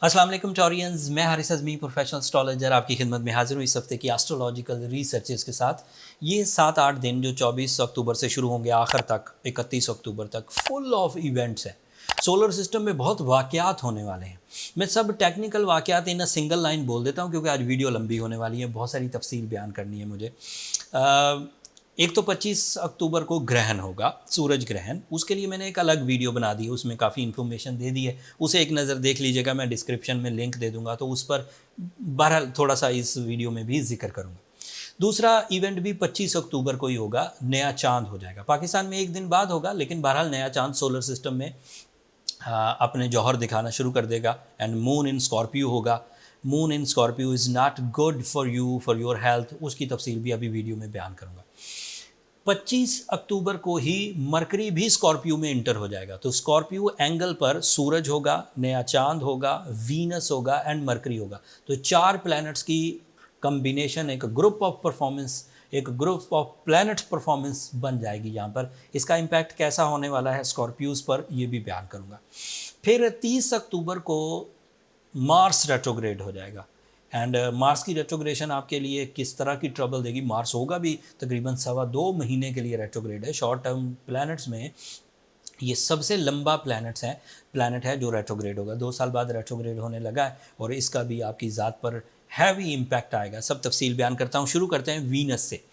अस्सलाम वालेकुम टॉरियंस, मैं हारिस अज़मी प्रोफेशनल एस्ट्रोलॉजर आपकी खिदमत में हाजिर हूँ इस हफ्ते की एस्ट्रोलॉजिकल रिसर्चेस के साथ। ये 7-8 दिन जो 24 अक्टूबर से शुरू होंगे आखिर तक 31 अक्टूबर तक फुल ऑफ इवेंट्स हैं। सोलर सिस्टम में बहुत वाक़यात होने वाले हैं। मैं सब टेक्निकल वाक़यात इन अ सिंगल लाइन बोल देता हूँ क्योंकि आज वीडियो लंबी होने वाली है, बहुत सारी तफसील बयान करनी है मुझे। एक तो 25 अक्टूबर को ग्रहण होगा, सूरज ग्रहण। उसके लिए मैंने एक अलग वीडियो बना दी है, उसमें काफ़ी इन्फॉर्मेशन दे दी है, उसे एक नज़र देख लीजिएगा। मैं डिस्क्रिप्शन में लिंक दे दूंगा, तो उस पर बहरहाल थोड़ा सा इस वीडियो में भी जिक्र करूँगा। दूसरा इवेंट भी 25 अक्टूबर को ही होगा, नया चांद हो जाएगा। पाकिस्तान में एक दिन बाद होगा, लेकिन बहरहाल नया चांद सोलर सिस्टम में अपने जौहर दिखाना शुरू कर देगा। एंड मून इन स्कॉर्पियो होगा। Moon in Scorpio is not good for you, for your health. उसकी तफसील भी अभी वीडियो में बयान करूँगा। 25 अक्टूबर को ही मरकरी भी स्कॉर्पियो में इंटर हो जाएगा। तो स्कॉर्पियो एंगल पर सूरज होगा, नया चांद होगा, वीनस होगा एंड मरकरी होगा। तो 4 प्लैनेट्स की कम्बिनेशन, एक ग्रुप ऑफ परफॉर्मेंस, एक ग्रुप ऑफ प्लैनेट परफॉर्मेंस बन जाएगी यहाँ पर। इसका इम्पैक्ट कैसा होने वाला है स्कॉर्पियोज पर, ये भी बयान करूँगा। फिर 30 अक्टूबर को मार्स रेट्रोग्रेड हो जाएगा। एंड मार्स की रेट्रोग्रेशन आपके लिए किस तरह की ट्रबल देगी। मार्स होगा भी तकरीबन 2.25 महीने के लिए रेट्रोग्रेड है। शॉर्ट टर्म प्लैनेट्स में ये सबसे लंबा प्लैनेट है जो रेट्रोग्रेड होगा। 2 साल बाद रेट्रोग्रेड होने लगा है और इसका भी आपकी ज़ात पर हैवी इम्पैक्ट आएगा। सब तफसील बयान करता हूँ। शुरू करते हैं वीनस से।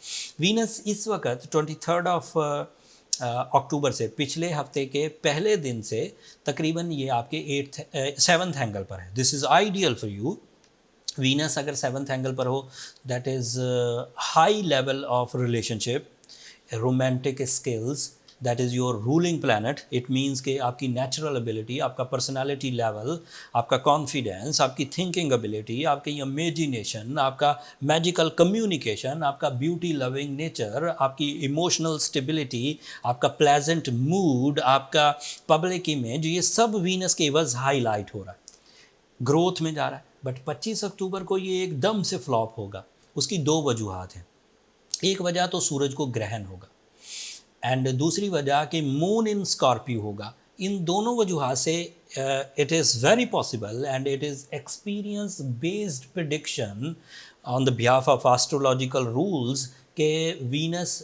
वीनस इस वक्त 23 अक्टूबर से, पिछले हफ्ते के पहले दिन से तकरीबन ये आपके 7th एंगल पर है। This is ideal for you. Venus अगर 7th एंगल पर हो, that is high level of relationship, romantic skills, that is your ruling planet. It means कि आपकी नेचुरल एबिलिटी, आपका पर्सनालिटी लेवल, आपका कॉन्फिडेंस, आपकी थिंकिंग एबिलिटी, आपकी इमेजिनेशन, आपका मैजिकल कम्युनिकेशन, आपका ब्यूटी लविंग नेचर, आपकी इमोशनल स्टेबिलिटी, आपका प्लेजेंट मूड, आपका पब्लिक इमेज, ये सब वीनस के एवज हाईलाइट हो रहा है, ग्रोथ में जा रहा है। बट 25 अक्टूबर को ये एकदम से फ्लॉप होगा। उसकी 2 वजूहात हैं। एक वजह तो सूरज को ग्रहण होगा एंड दूसरी वजह कि मून इन स्कॉर्पियो होगा। इन दोनों वजूहात से it is very possible and it is experience based prediction on the behalf of astrological rules के वीनस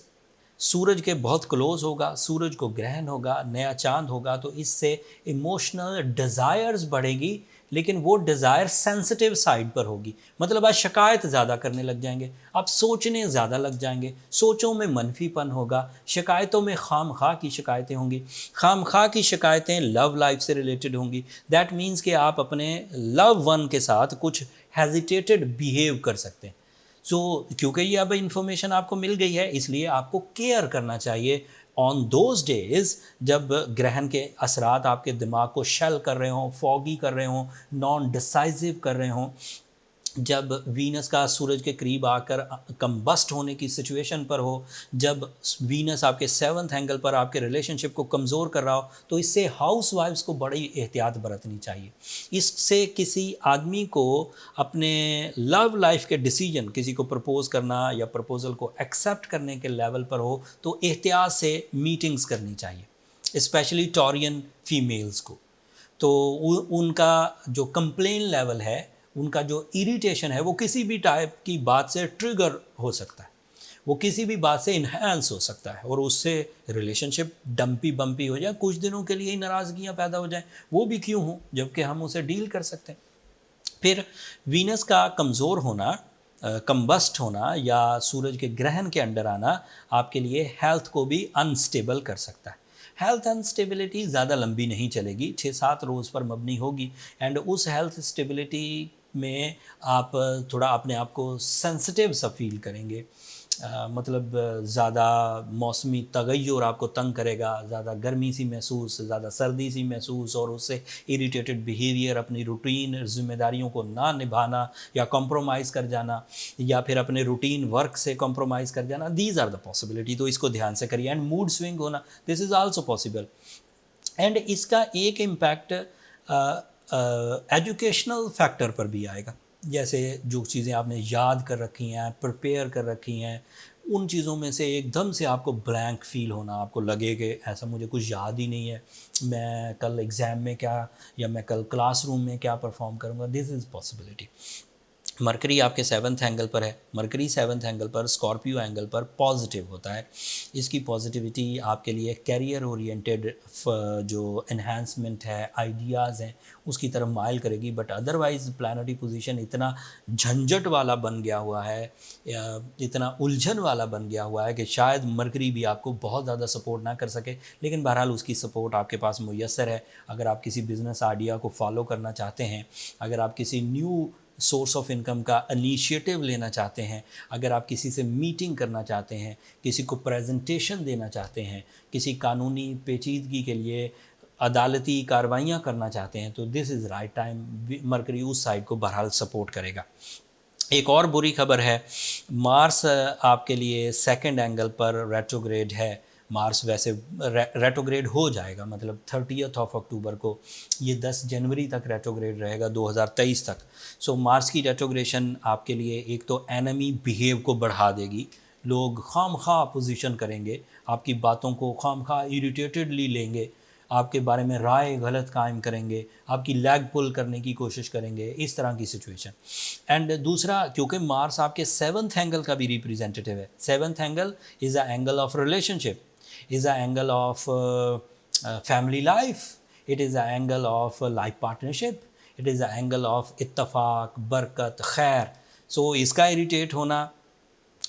सूरज के बहुत क्लोज होगा, सूरज को ग्रहण होगा, नया चांद होगा। तो इससे इमोशनल डिज़ायर्स बढ़ेगी, लेकिन वो डिज़ायर सेंसिटिव साइड पर होगी। मतलब आप शिकायत ज़्यादा करने लग जाएंगे, आप सोचने ज़्यादा लग जाएंगे, सोचों में मनफीपन होगा, शिकायतों में खाम खा की शिकायतें होंगी। खाम खा की शिकायतें लव लाइफ से रिलेटेड होंगी। दैट मीन्स कि आप अपने लव वन के साथ कुछ हेजिटेटेड बिहेव कर सकते हैं। क्योंकि ये अब इंफॉर्मेशन आपको मिल गई है, इसलिए आपको केयर करना चाहिए ऑन दोज डेज जब ग्रहण के असरात आपके दिमाग को शेल कर रहे हों, फॉगी कर रहे हों, नॉन डिसाइसिव कर रहे हों। जब वीनस का सूरज के करीब आकर कंबस्ट होने की सिचुएशन पर हो, जब वीनस आपके 7th एंगल पर आपके रिलेशनशिप को कमज़ोर कर रहा हो, तो इससे हाउस वाइफ्स को बड़ी एहतियात बरतनी चाहिए। इससे किसी आदमी को अपने लव लाइफ के डिसीजन, किसी को प्रपोज करना या प्रपोजल को एक्सेप्ट करने के लेवल पर हो, तो एहतियात से मीटिंग्स करनी चाहिए, स्पेशली टॉरियन फीमेल्स को। तो उनका जो कंप्लेन लेवल है, उनका जो इरिटेशन है, वो किसी भी टाइप की बात से ट्रिगर हो सकता है, वो किसी भी बात से इन्हेंस हो सकता है और उससे रिलेशनशिप डम्पी बम्पी हो जाए, कुछ दिनों के लिए ही नाराज़गियाँ पैदा हो जाएं। वो भी क्यों हो, जबकि हम उसे डील कर सकते हैं। फिर वीनस का कमज़ोर होना, कंबस्ट होना या सूरज के ग्रहण के अंडर आना आपके लिए हेल्थ को भी अनस्टेबल कर सकता है। हेल्थ अनस्टेबिलिटी ज़्यादा लंबी नहीं चलेगी, 6-7 रोज़ पर मबनी होगी। एंड उस हेल्थ स्टेबिलिटी में आप थोड़ा अपने आप को सेंसिटिव सा फील करेंगे। मतलब ज़्यादा मौसमी तगय्युर आपको तंग करेगा, ज़्यादा गर्मी सी महसूस, ज़्यादा सर्दी सी महसूस, और उससे इरिटेटेड बिहेवियर, अपनी रूटीन जिम्मेदारियों को ना निभाना या कॉम्प्रोमाइज़ कर जाना, या फिर अपने रूटीन वर्क से कॉम्प्रोमाइज़ कर जाना। दीज आर द पॉसिबिलिटी, तो इसको ध्यान से करिए। एंड मूड स्विंग होना, this is also possible. And इसका एक इम्पैक्ट एजुकेशनल फैक्टर पर भी आएगा। जैसे जो चीज़ें आपने याद कर रखी हैं, प्रिपेयर कर रखी हैं, उन चीज़ों में से एकदम से आपको ब्लैंक फील होना, आपको लगे कि ऐसा मुझे कुछ याद ही नहीं है, मैं कल एग्ज़ाम में क्या या मैं कल क्लासरूम में क्या परफॉर्म करूँगा, दिस इज़ पॉसिबिलिटी। मरकरी आपके 7th एंगल पर है, मरकरी 7th एंगल पर स्कॉर्पियो एंगल पर पॉजिटिव होता है। इसकी पॉजिटिविटी आपके लिए कैरियर ओरिएंटेड जो एनहांसमेंट है, आइडियाज़ हैं, उसकी तरफ माइल करेगी। बट अदरवाइज़ प्लानिटरी पोजीशन इतना झंझट वाला बन गया हुआ है, इतना उलझन वाला बन गया हुआ है कि शायद मरकरी भी आपको बहुत ज़्यादा सपोर्ट ना कर सके, लेकिन बहरहाल उसकी सपोर्ट आपके पास मुयस्सर है। अगर आप किसी बिज़नेस आइडिया को फॉलो करना चाहते हैं, अगर आप किसी न्यू सोर्स ऑफ इनकम का इनिशिएटिव लेना चाहते हैं, अगर आप किसी से मीटिंग करना चाहते हैं, किसी को प्रेजेंटेशन देना चाहते हैं, किसी कानूनी पेचीदगी के लिए अदालती कार्रवाइयाँ करना चाहते हैं, तो this is right time. Mercury उस साइड को बहरहाल सपोर्ट करेगा। एक और बुरी खबर है, मार्स आपके लिए 2nd एंगल पर रेट्रोग्रेड है। मार्स वैसे रेट्रोग्रेड हो जाएगा, मतलब 30 अक्टूबर को, ये 10 जनवरी तक रेट्रोग्रेड रहेगा 2023 तक। सो मार्स की रेट्रोग्रेशन आपके लिए एक तो एनिमी बिहेव को बढ़ा देगी, लोग खामखा अपोजिशन करेंगे, आपकी बातों को खामखा इरिटेटेडली लेंगे, आपके बारे में राय गलत कायम करेंगे, आपकी लैग पुल करने की कोशिश करेंगे, इस तरह की सिचुएशन। एंड दूसरा, क्योंकि मार्स आपके 7th एंगल का भी रिप्रेजेंटेटिव है, 7th angle is a angle of relationship, is an angle of family life, it is an angle of life partnership, it is an angle of इत्तफाक, बरकत, खैर। सो इसका irritate होना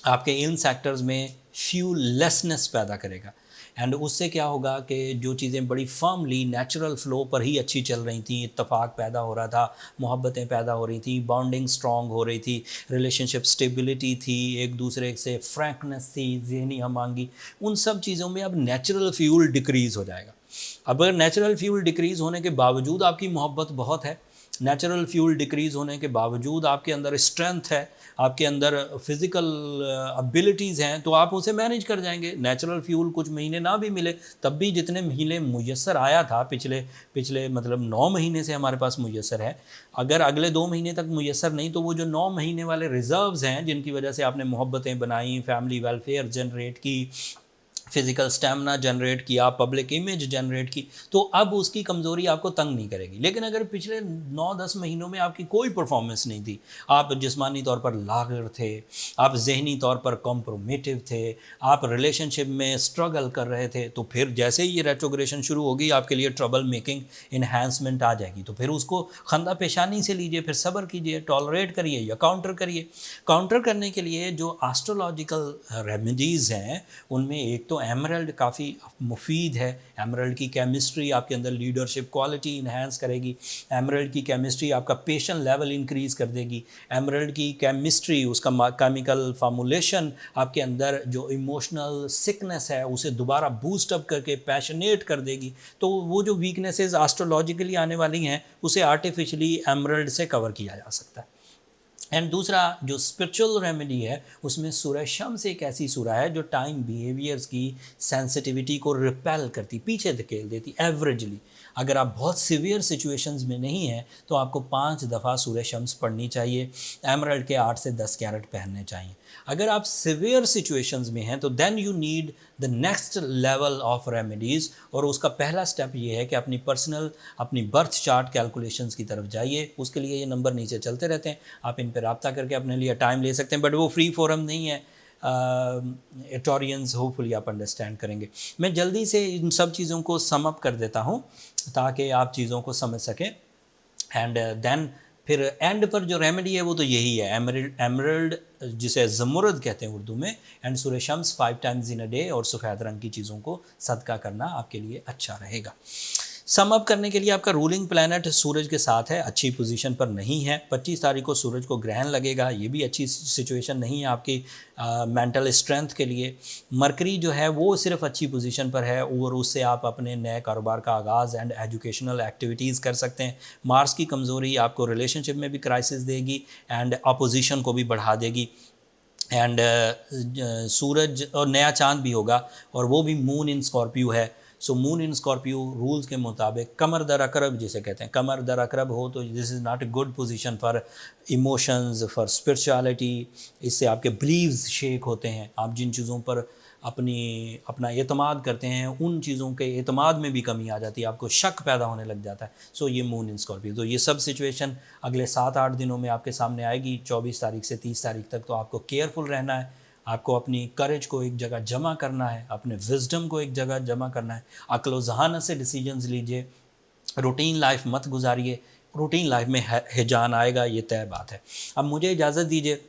आपके इन सेक्टर्स में फ्यूललेसनेस पैदा करेगा। एंड उससे क्या होगा कि जो चीज़ें बड़ी फर्मली नेचुरल फ्लो पर ही अच्छी चल रही थी, इत्तफाक पैदा हो रहा था, मोहब्बतें पैदा हो रही थी, बॉन्डिंग स्ट्रॉन्ग हो रही थी, रिलेशनशिप स्टेबिलिटी थी, एक दूसरे से फ्रैंकनेस थी, ज़हनी हमांगी, उन सब चीज़ों में अब नेचुरल फ्यूल डिक्रीज़ हो जाएगा। अब अगर नेचुरल फ्यूल डिक्रीज़ होने के बावजूद आपकी मोहब्बत बहुत है, नेचुरल फ्यूल डिक्रीज़ होने के बावजूद आपके अंदर स्ट्रेंथ है, आपके अंदर फिज़िकल एबिलिटीज़ हैं, तो आप उसे मैनेज कर जाएंगे। नेचुरल फ्यूल कुछ महीने ना भी मिले तब भी जितने महीने मुयस्सर आया था, पिछले पिछले मतलब 9 महीने से हमारे पास मुयस्सर है, अगर अगले 2 महीने तक मुयस्सर नहीं, तो वो जो 9 महीने वाले रिजर्व्स हैं, जिनकी वजह से आपने मोहब्बतें बनाई, फैमिली वेलफेयर जनरेट की, फिज़िकल स्टैमिना जनरेट किया, पब्लिक इमेज जनरेट की, तो अब उसकी कमज़ोरी आपको तंग नहीं करेगी। लेकिन अगर पिछले 9-10 महीनों में आपकी कोई परफॉर्मेंस नहीं थी, आप जिस्मानी तौर पर लागर थे, आप जहनी तौर पर कॉम्प्रोमेटिव थे, आप रिलेशनशिप में स्ट्रगल कर रहे थे, तो फिर जैसे ही ये रेट्रोग्रेशन शुरू होगी, आपके लिए ट्रबल मेकिंग इन्हांसमेंट आ जाएगी। तो फिर उसको खंदा पेशानी से लीजिए, फिर सब्र कीजिए, टॉलरेट करिए या काउंटर करिए। काउंटर करने के लिए जो एस्ट्रोलॉजिकल रेमेडीज़ हैं, उनमें एक तो एमरल्ड काफ़ी मुफीद है। एमरल्ड की केमिस्ट्री आपके अंदर लीडरशिप क्वालिटी इन्हांस करेगी, एमरल्ड की केमिस्ट्री आपका पेशेंट लेवल इंक्रीज़ कर देगी, एमरल्ड की केमिस्ट्री उसका केमिकल फार्मूलेशन आपके अंदर जो इमोशनल सिकनेस है उसे दोबारा बूस्ट अप करके पैशनेट कर देगी। तो वो जो वीकनेसेस एस्ट्रोलॉजिकली आने वाली हैं, उसे आर्टिफिशियली एमरल्ड से कवर किया जा सकता है। एंड दूसरा जो स्पिरिचुअल रेमेडी है, उसमें सूरह शम्स एक ऐसी सूरह है जो टाइम बिहेवियर्स की सेंसिटिविटी को रिपेल करती, पीछे धकेल देती एवरेजली। अगर आप बहुत सीवियर सिचुएशंस में नहीं हैं, तो आपको 5 दफ़ा सूरह शम्स पढ़नी चाहिए, एमरल्ड के 8 से 10 कैरेट पहनने चाहिए। अगर आप सीवियर सिचुएशंस में हैं, तो then you need the next level of remedies, और उसका पहला स्टेप ये है कि अपनी बर्थ चार्ट कैलकुलेशंस की तरफ जाइए। उसके लिए ये नंबर नीचे चलते रहते हैं, आप इन पर रब्ता करके अपने लिए टाइम ले सकते हैं, बट वो फ्री फोरम नहीं है। एटोरियंस होपफुली आप अंडरस्टैंड करेंगे। मैं जल्दी से इन सब चीज़ों को सम अप कर देता हूँ ताकि आप चीज़ों को समझ सकें। एंड देन फिर एंड पर जो रेमेडी है वो तो यही है, एमरल्ड जिसे ज़मुरद कहते हैं उर्दू में, एंड सूरह Shams 5 times in a day, और सफ़ेद रंग की चीज़ों को सदका करना आपके लिए अच्छा रहेगा। सम अप करने के लिए आपका रूलिंग प्लैनेट सूरज के साथ है, अच्छी पोजीशन पर नहीं है। 25 तारीख को सूरज को ग्रहण लगेगा, ये भी अच्छी सिचुएशन नहीं है आपकी मेंटल स्ट्रेंथ के लिए। मरकरी जो है वो सिर्फ अच्छी पोजीशन पर है, और उससे आप अपने नए कारोबार का आगाज़ एंड एजुकेशनल एक्टिविटीज़ कर सकते हैं। मार्स की कमज़ोरी आपको रिलेशनशिप में भी क्राइसिस देगी एंड अपोजिशन को भी बढ़ा देगी। एंड सूरज और नया चांद भी होगा, और वो भी मून इन स्कॉर्पियो है। सो मून इन स्कॉर्पियो रूल्स के मुताबिक कमर दर अकरब जिसे कहते हैं, कमर दर अकरब हो तो this is not a good position for emotions, for spirituality. इससे आपके बिलीव्स शेक होते हैं, आप जिन चीज़ों पर अपना एतमाद करते हैं उन चीज़ों के एतमाद में भी कमी आ जाती है, आपको शक पैदा होने लग जाता है। सो ये मून इन स्कॉर्पियो, तो ये सब सिचुएशन अगले 7-8 दिनों में आपके सामने आएगी, 24 तारीख से 30 तारीख तक। तो आपको केयरफुल रहना है, आपको अपनी करेज को एक जगह जमा करना है, अपने विजडम को एक जगह जमा करना है, अक्ल ज़हानत से डिसीजंस लीजिए, रूटीन लाइफ मत गुजारिए, रूटीन लाइफ में हिजान आएगा, ये तय बात है। अब मुझे इजाज़त दीजिए,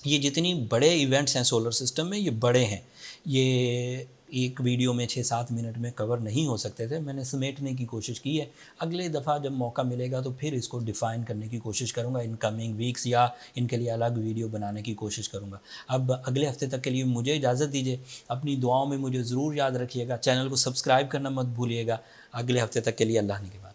ये जितनी बड़े इवेंट्स हैं सोलर सिस्टम में, ये बड़े हैं, ये एक वीडियो में 6-7 मिनट में कवर नहीं हो सकते थे, मैंने समेटने की कोशिश की है। अगले दफ़ा जब मौका मिलेगा तो फिर इसको डिफ़ाइन करने की कोशिश करूँगा इन कमिंग वीक्स, या इनके लिए अलग वीडियो बनाने की कोशिश करूँगा। अब अगले हफ्ते तक के लिए मुझे इजाज़त दीजिए, अपनी दुआओं में मुझे ज़रूर याद रखिएगा, चैनल को सब्सक्राइब करना मत भूलिएगा। अगले हफ्ते तक के लिए अल्लाह ने के बाद।